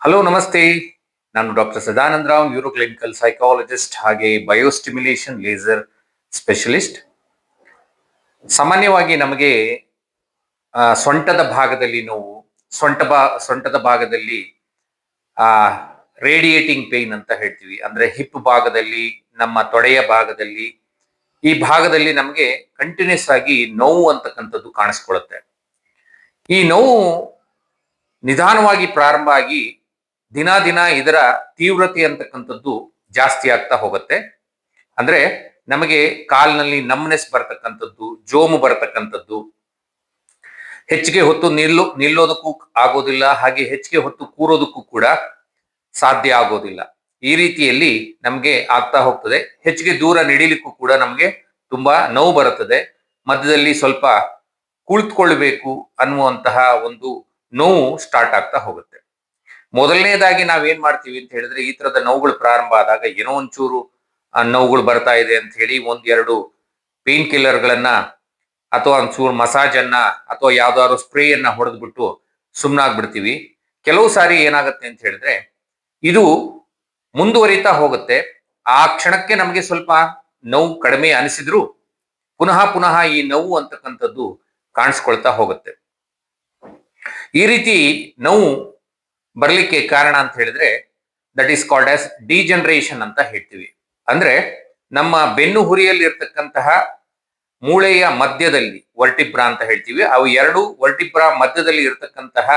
Hello ನಮಸ್ತೆ. ನಾನು doctor Sadananda Rao, neuro clinical psychologist ಹಾಗೆ ಬಯೋಸ್ಟಿಮ್ಯುಲೇಷನ್ ಲೇಸರ್ ಸ್ಪೆಷಲಿಸ್ಟ್. ಸಾಮಾನ್ಯವಾಗಿ ನಮಗೆ ಸೊಂಟದ ಭಾಗದಲ್ಲಿ ನೋವು, ಸೊಂಟದ ಭಾಗದಲ್ಲಿ ಆ ರೇಡಿಯೇಟಿಂಗ್ ಪೇನ್ ಅಂತ ಹೇಳ್ತೀವಿ. ಅಂದ್ರೆ ಹಿಪ್ ಭಾಗದಲ್ಲಿ, ನಮ್ಮ ತೊಡೆಯ ಭಾಗದಲ್ಲಿ, ಈ ಭಾಗದಲ್ಲಿ ನಮಗೆ ಕಂಟಿನ್ಯೂಸ್ ಆಗಿ ನೋವು ಅಂತಕ್ಕಂಥದ್ದು ಕಾಣಿಸ್ಕೊಳ್ಳುತ್ತೆ. ಈ ನೋವು ನಿಧಾನವಾಗಿ ಪ್ರಾರಂಭ ಆಗಿ ದಿನ ದಿನ ಇದರ ತೀವ್ರತೆ ಅಂತಕ್ಕಂಥದ್ದು ಜಾಸ್ತಿ ಆಗ್ತಾ ಹೋಗುತ್ತೆ. ಅಂದ್ರೆ ನಮಗೆ ಕಾಲಿನಲ್ಲಿ ನಮ್ನೆಸ್ ಬರತಕ್ಕಂಥದ್ದು, ಜೋಮು ಬರತಕ್ಕಂಥದ್ದು, ಹೆಚ್ಚಿಗೆ ಹೊತ್ತು ನಿಲ್ಲೋದಕ್ಕೂ ಆಗೋದಿಲ್ಲ, ಹಾಗೆ ಹೆಚ್ಚಿಗೆ ಹೊತ್ತು ಕೂರೋದಕ್ಕೂ ಕೂಡ ಸಾಧ್ಯ ಆಗೋದಿಲ್ಲ. ಈ ರೀತಿಯಲ್ಲಿ ನಮಗೆ ಆಗ್ತಾ ಹೋಗ್ತದೆ. ಹೆಚ್ಚಿಗೆ ದೂರ ನಡಿಲಿಕ್ಕೂ ಕೂಡ ನಮಗೆ ತುಂಬಾ ನೋವು ಬರುತ್ತದೆ. ಮಧ್ಯದಲ್ಲಿ ಸ್ವಲ್ಪ ಕುಳಿತುಕೊಳ್ಬೇಕು ಅನ್ನುವಂತಹ ಒಂದು ನೋವು ಸ್ಟಾರ್ಟ್ ಆಗ್ತಾ ಹೋಗುತ್ತೆ. ಮೊದಲನೇದಾಗಿ ನಾವೇನ್ ಮಾಡ್ತೀವಿ ಅಂತ ಹೇಳಿದ್ರೆ, ಈ ತರದ ನೋವುಗಳು ಪ್ರಾರಂಭ ಆದಾಗ ಏನೋ ಒಂಚೂರು ನೋವುಗಳು ಬರ್ತಾ ಇದೆ ಅಂತ ಹೇಳಿ ಒಂದೆರಡು ಪೇನ್ ಕಿಲ್ಲರ್ಗಳನ್ನ ಅಥವಾ ಒಂಚೂರು ಮಸಾಜ್ ಅನ್ನ ಅಥವಾ ಯಾವ್ದಾದ್ರು ಸ್ಪ್ರೇಯನ್ನ ಹೊಡೆದ್ಬಿಟ್ಟು ಸುಮ್ಮನಾಗ್ಬಿಡ್ತೀವಿ. ಕೆಲವು ಸಾರಿ ಏನಾಗುತ್ತೆ ಅಂತ ಹೇಳಿದ್ರೆ, ಇದು ಮುಂದುವರಿತಾ ಹೋಗುತ್ತೆ. ಆ ಕ್ಷಣಕ್ಕೆ ನಮಗೆ ಸ್ವಲ್ಪ ನೋವು ಕಡಿಮೆ ಅನಿಸಿದ್ರು ಪುನಃ ಪುನಃ ಈ ನೋವು ಅಂತಕ್ಕಂಥದ್ದು ಕಾಣಿಸ್ಕೊಳ್ತಾ ಹೋಗುತ್ತೆ. ಈ ರೀತಿ ನೋವು ಬರಲಿಕ್ಕೆ ಕಾರಣ ಅಂತ ಹೇಳಿದ್ರೆ, that is called as degeneration ಅಂತ ಹೇಳ್ತೀವಿ. ಅಂದ್ರೆ ನಮ್ಮ ಬೆನ್ನು ಹುರಿಯಲ್ಲಿ ಇರ್ತಕ್ಕಂತಹ ಮೂಳೆಯ ಮಧ್ಯದಲ್ಲಿ, ವರ್ಟಿಬ್ರಾ ಅಂತ ಹೇಳ್ತೀವಿ, ಅವು ಎರಡು ವರ್ಟಿಬ್ರಾ ಮಧ್ಯದಲ್ಲಿ ಇರತಕ್ಕಂತಹ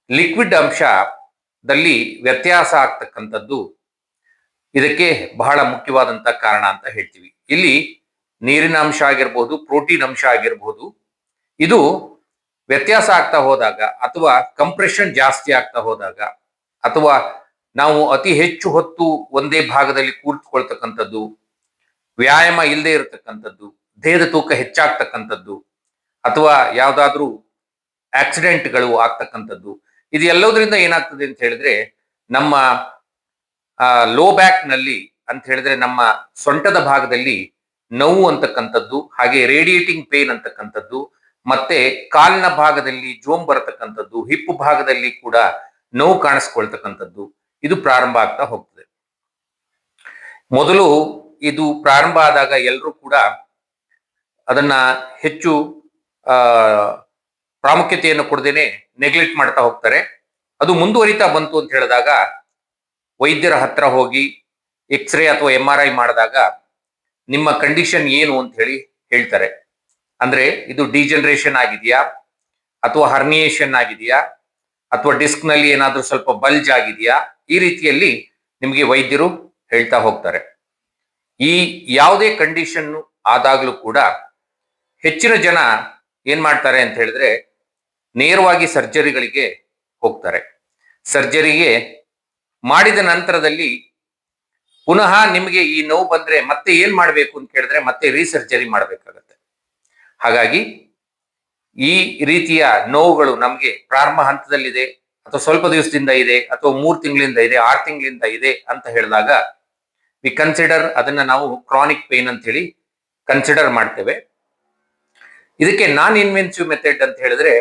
ಲಿಕ್ವಿಡ್ ಅಂಶದಲ್ಲಿ ವ್ಯತ್ಯಾಸ ಆಗ್ತಕ್ಕಂಥದ್ದು ಇದಕ್ಕೆ ಬಹಳ ಮುಖ್ಯವಾದಂತ ಕಾರಣ ಅಂತ ಹೇಳ್ತೀವಿ. ಇಲ್ಲಿ ನೀರಿನ ಅಂಶ ಆಗಿರ್ಬೋದು, ಪ್ರೋಟೀನ್ ಅಂಶ ಆಗಿರ್ಬೋದು, ಇದು ವ್ಯತ್ಯಾಸ ಆಗ್ತಾ ಹೋದಾಗ ಅಥವಾ ಕಂಪ್ರೆಷನ್ ಜಾಸ್ತಿ ಆಗ್ತಾ ಹೋದಾಗ ಅಥವಾ ನಾವು ಅತಿ ಹೆಚ್ಚು ಹೊತ್ತು ಒಂದೇ ಭಾಗದಲ್ಲಿ ಕೂರ್ತ್ಕೊಳ್ತಕ್ಕಂಥದ್ದು, ವ್ಯಾಯಾಮ ಇಲ್ಲದೆ ಇರತಕ್ಕಂಥದ್ದು, ದೇಹದ ತೂಕ ಹೆಚ್ಚಾಗ್ತಕ್ಕಂಥದ್ದು ಅಥವಾ ಯಾವ್ದಾದ್ರೂ ಆಕ್ಸಿಡೆಂಟ್ಗಳು ಆಗ್ತಕ್ಕಂಥದ್ದು, ಇದು ಎಲ್ಲದರಿಂದ ಏನಾಗ್ತದೆ ಅಂತ ಹೇಳಿದ್ರೆ, ನಮ್ಮ ಲೋ ಬ್ಯಾಕ್ ನಲ್ಲಿ ಅಂತ ಹೇಳಿದ್ರೆ ನಮ್ಮ ಸೊಂಟದ ಭಾಗದಲ್ಲಿ ನೋವು ಅಂತಕ್ಕಂಥದ್ದು, ಹಾಗೆ ರೇಡಿಯೇಟಿಂಗ್ ಪೇನ್ ಅಂತಕ್ಕಂಥದ್ದು, ಮತ್ತೆ ಕಾಲಿನ ಭಾಗದಲ್ಲಿ ಜೋಮ್ ಬರತಕ್ಕಂಥದ್ದು, ಹಿಪ್ ಭಾಗದಲ್ಲಿ ಕೂಡ ನೋವು ಕಾಣಿಸ್ಕೊಳ್ತಕ್ಕಂಥದ್ದು ಇದು ಪ್ರಾರಂಭ ಆಗ್ತಾ ಹೋಗ್ತದೆ. ಮೊದಲು ಇದು ಪ್ರಾರಂಭ ಆದಾಗ ಎಲ್ಲರೂ ಕೂಡ ಅದನ್ನ ಹೆಚ್ಚು ಆ ಪ್ರಾಮುಖ್ಯತೆಯನ್ನು ಕೊಡದೇನೆ ನೆಗ್ಲೆಕ್ಟ್ ಮಾಡ್ತಾ ಹೋಗ್ತಾರೆ. ಅದು ಮುಂದುವರಿತಾ ಬಂತು ಅಂತ ಹೇಳಿದಾಗ ವೈದ್ಯರ ಹತ್ರ ಹೋಗಿ ಎಕ್ಸ್ರೇ ಅಥವಾ MRI ಮಾಡಿದಾಗ ನಿಮ್ಮ ಕಂಡೀಷನ್ ಏನು ಅಂತ ಹೇಳಿ ಹೇಳ್ತಾರೆ. ಅಂದ್ರೆ ಇದು ಡಿಜನರೇಷನ್ ಆಗಿದೆಯಾ, ಅಥವಾ ಹರ್ನಿಯೇಷನ್ ಆಗಿದೆಯಾ, ಅಥವಾ ಡಿಸ್ಕ್ ನಲ್ಲಿ ಏನಾದ್ರೂ ಸ್ವಲ್ಪ ಬಲ್ಜ್ ಆಗಿದೆಯಾ, ಈ ರೀತಿಯಲ್ಲಿ ನಿಮಗೆ ವೈದ್ಯರು ಹೇಳ್ತಾ ಹೋಗ್ತಾರೆ. ಈ ಯಾವುದೇ ಕಂಡೀಷನ್ ಆದಾಗ್ಲೂ ಕೂಡ ಹೆಚ್ಚಿನ ಜನ ಏನ್ ಮಾಡ್ತಾರೆ ಅಂತ ಹೇಳಿದ್ರೆ, ನೇರವಾಗಿ ಸರ್ಜರಿಗಳಿಗೆ ಹೋಗ್ತಾರೆ. ಸರ್ಜರಿಗೆ ಮಾಡಿದ ನಂತರದಲ್ಲಿ ಪುನಃ ನಿಮಗೆ ಈ ನೋವು ಬಂದ್ರೆ ಮತ್ತೆ ಏನ್ ಮಾಡ್ಬೇಕು ಅಂತ ಕೇಳಿದ್ರೆ ಮತ್ತೆ ರೀಸರ್ಜರಿ ಮಾಡಬೇಕಾಗತ್ತೆ. ಹಾಗಾಗಿ ಈ ರೀತಿಯ ನೋವುಗಳು ನಮಗೆ ಪ್ರಾರಂಭ ಹಂತದಲ್ಲಿದೆ, ಅಥವಾ ಸ್ವಲ್ಪ ದಿವಸದಿಂದ ಇದೆ, ಅಥವಾ 3 ತಿಂಗಳಿಂದ ಇದೆ, 6 ತಿಂಗಳಿಂದ ಇದೆ ಅಂತ ಹೇಳಿದಾಗ ವಿ ಕನ್ಸಿಡರ್ ಅದನ್ನ ನಾವು ಕ್ರಾನಿಕ್ ಪೇನ್ ಅಂತ ಹೇಳಿ ಕನ್ಸಿಡರ್ ಮಾಡ್ತೇವೆ. ಇದಕ್ಕೆ ನಾನ್ ಇನ್ವೆನ್ಸಿವ್ ಮೆಥಡ್ ಅಂತ ಹೇಳಿದ್ರೆ,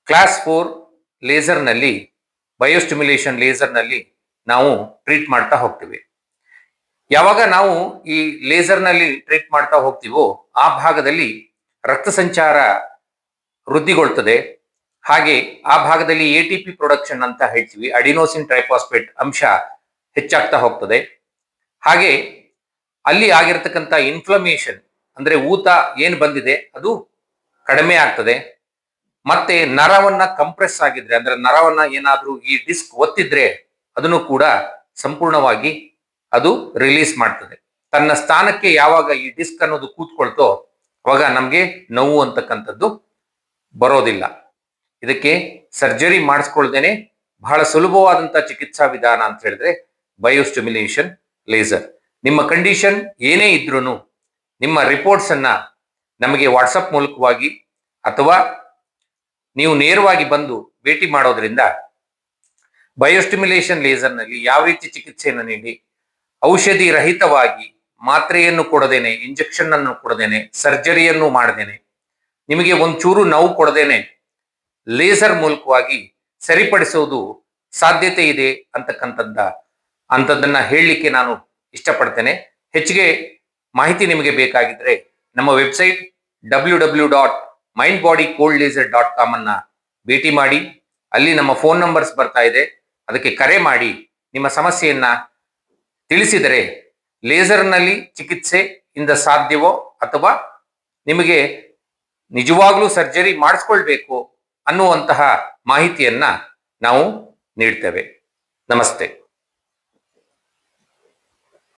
ಕ್ಲಾಸ್ 4 ಲೇಸರ್ ನಲ್ಲಿ, ಬಯೋಸ್ಟಿಮ್ಯುಲೇಷನ್ ಲೇಸರ್ ನಲ್ಲಿ ನಾವು ಟ್ರೀಟ್ ಮಾಡ್ತಾ ಹೋಗ್ತೀವಿ. ಯಾವಾಗ ನಾವು ಈ ಲೇಸರ್ ನಲ್ಲಿ ಟ್ರೀಟ್ ಮಾಡ್ತಾ ಹೋಗ್ತೀವೋ ಆ ಭಾಗದಲ್ಲಿ ರಕ್ತ ಸಂಚಾರ ವೃದ್ಧಿಗೊಳ್ತದೆ. ಹಾಗೆ ಆ ಭಾಗದಲ್ಲಿ ATP ಪ್ರೊಡಕ್ಷನ್ ಅಂತ ಹೇಳ್ತೀವಿ, ಅಡಿನೋಸಿನ್ ಟ್ರೈಫಾಸ್ಫೇಟ್ ಅಂಶ ಹೆಚ್ಚಾಗ್ತಾ ಹೋಗ್ತದೆ. ಹಾಗೆ ಅಲ್ಲಿ ಆಗಿರ್ತಕ್ಕಂಥ ಇನ್ಫ್ಲಮೇಷನ್ ಅಂದ್ರೆ ಊತ ಏನ್ ಬಂದಿದೆ ಅದು ಕಡಿಮೆ ಆಗ್ತದೆ. ಮತ್ತೆ ನರವನ್ನ ಕಂಪ್ರೆಸ್ ಆಗಿದ್ರೆ, ಅಂದ್ರೆ ನರವನ್ನ ಏನಾದ್ರೂ ಈ ಡಿಸ್ಕ್ ಒತ್ತಿದ್ರೆ ಅದನ್ನು ಕೂಡ ಸಂಪೂರ್ಣವಾಗಿ ಅದು ರಿಲೀಸ್ ಮಾಡ್ತದೆ. ತನ್ನ ಸ್ಥಾನಕ್ಕೆ ಯಾವಾಗ ಈ ಡಿಸ್ಕ್ ಅನ್ನೋದು ಕೂತ್ಕೊಳ್ತೋ ಅವಾಗ ನಮ್ಗೆ ನೋವು ಅಂತಕ್ಕಂಥದ್ದು ಬರೋದಿಲ್ಲ. ಇದಕ್ಕೆ ಸರ್ಜರಿ ಮಾಡಿಸ್ಕೊಳ್ದೇನೆ ಬಹಳ ಸುಲಭವಾದಂತ ಚಿಕಿತ್ಸಾ ವಿಧಾನ ಅಂತ ಹೇಳಿದ್ರೆ ಬಯೋಸ್ಟಿಮ್ಯುಲೇಷನ್ ಲೇಸರ್. ನಿಮ್ಮ ಕಂಡೀಷನ್ ಏನೇ ಇದ್ರೂ ನಿಮ್ಮ ರಿಪೋರ್ಟ್ಸ್ ಅನ್ನ ನಮಗೆ ವಾಟ್ಸಪ್ ಮೂಲಕವಾಗಿ ಅಥವಾ ನೀವು ನೇರವಾಗಿ ಬಂದು ಭೇಟಿ ಮಾಡೋದ್ರಿಂದ ಬಯೋಸ್ಟಿಮ್ಯುಲೇಷನ್ ಲೇಸರ್ ನಲ್ಲಿ ಯಾವ ರೀತಿ ಚಿಕಿತ್ಸೆಯನ್ನು ನೀಡಿ ಔಷಧಿ ರಹಿತವಾಗಿ, ಮಾತ್ರೆಯನ್ನು ಕೊಡದೇನೆ, ಇಂಜೆಕ್ಷನ್ ಅನ್ನು ಕೊಡದೇನೆ, ಸರ್ಜರಿಯನ್ನು ಮಾಡದೇನೆ, ನಿಮಗೆ ಒಂಚೂರು ನೋವು ಕೊಡದೇನೆ ಲೇಸರ್ ಮೂಲಕವಾಗಿ ಸರಿಪಡಿಸೋದು ಸಾಧ್ಯತೆ ಇದೆ ಅಂತದನ್ನ ಹೇಳಲಿಕ್ಕೆ ನಾನು ಇಷ್ಟಪಡ್ತೇನೆ. ಹೆಚ್ಚಿಗೆ ಮಾಹಿತಿ ನಿಮಗೆ ಬೇಕಾಗಿದ್ರೆ ನಮ್ಮ ವೆಬ್ಸೈಟ್ www.mindbodycoldlaser.com ಅನ್ನ ಭೇಟಿ ಮಾಡಿ. ಅಲ್ಲಿ ನಮ್ಮ ಫೋನ್ ನಂಬರ್ಸ್ ಬರ್ತಾ ಇದೆ, ಅದಕ್ಕೆ ಕರೆ ಮಾಡಿ ನಿಮ್ಮ ಸಮಸ್ಯೆಯನ್ನ ತಿಳಿಸಿದರೆ ಲೇಸರ್ನಲ್ಲಿ ಚಿಕಿತ್ಸೆ ಇಂದ ಸಾಧ್ಯವೋ ಅಥವಾ ನಿಮಗೆ ನಿಜವಾಗ್ಲೂ ಸರ್ಜರಿ ಮಾಡಿಸ್ಕೊಳ್ಬೇಕು ಅನ್ನುವಂತಹ ಮಾಹಿತಿಯನ್ನ ನಾವು ನೀಡ್ತೇವೆ. ನಮಸ್ತೆ.